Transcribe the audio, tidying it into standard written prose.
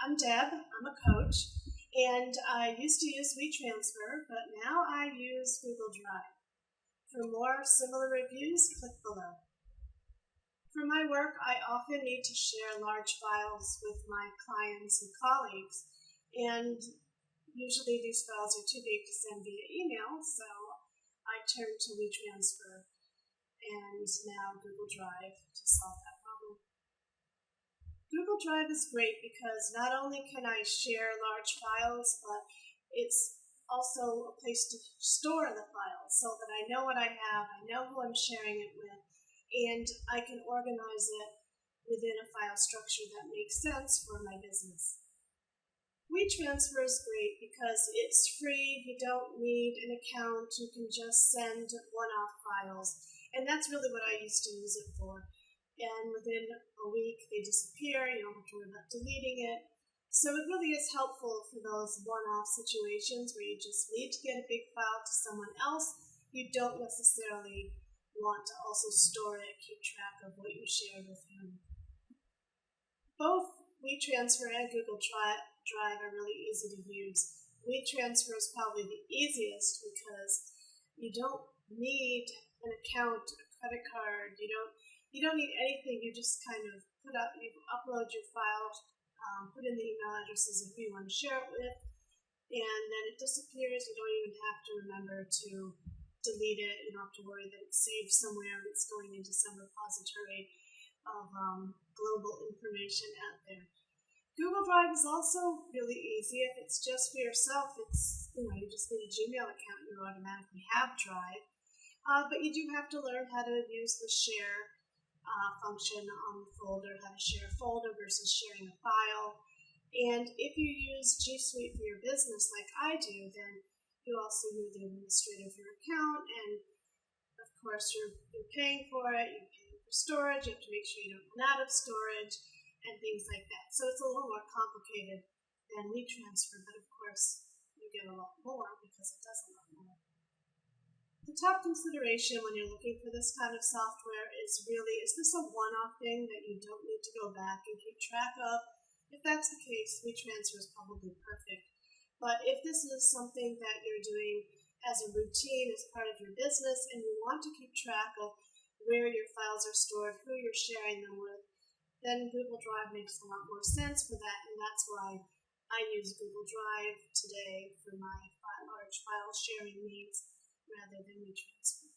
I'm Deb. I'm a coach, and I used to use WeTransfer, but now I use Google Drive. For more similar reviews, click below. For my work, I often need to share large files with my clients and colleagues, and usually these files are too big to send via email, so I turn to WeTransfer and now Google Drive to solve that problem. Google Drive is great because not only can I share large files, but it's also a place to store the files so that I know what I have, I know who I'm sharing it with, and I can organize it within a file structure that makes sense for my business. WeTransfer is great because it's free, you don't need an account, you can just send one-off files, and that's really what I used to use it for. And within a week they disappear, you don't have to worry about deleting it. So it really is helpful for those one-off situations where you just need to get a big file to someone else. You don't necessarily want to also store it, keep track of what you shared with him. Both WeTransfer and Google Drive are really easy to use. WeTransfer is probably the easiest because you don't need an account, a credit card, you don't need anything. You just kind of you upload your file, put in the email addresses of who you want to share it with, and then it disappears. You don't even have to remember to delete it. You don't have to worry that it's saved somewhere and it's going into some repository of global information out there. Google Drive is also really easy. If it's just for yourself, you just need a Gmail account, you automatically have Drive. But you do have to learn how to use the share function on the folder, how to share a folder versus sharing a file. And if you use G Suite for your business like I do, then you also use the administrator of your account, and of course you're paying for it, you're paying for storage, you have to make sure you don't run out of storage, and things like that. So it's a little more complicated than WeTransfer, but of course you get a lot more because it does a lot more. The top consideration when you're looking for this kind of software is this a one-off thing that you don't need to go back and keep track of? If that's the case, WeTransfer is probably perfect. But if this is something that you're doing as a routine, as part of your business, and you want to keep track of where your files are stored, who you're sharing them with, then Google Drive makes a lot more sense for that, and that's why I use Google Drive today for my large file sharing needs rather than WeTransfer.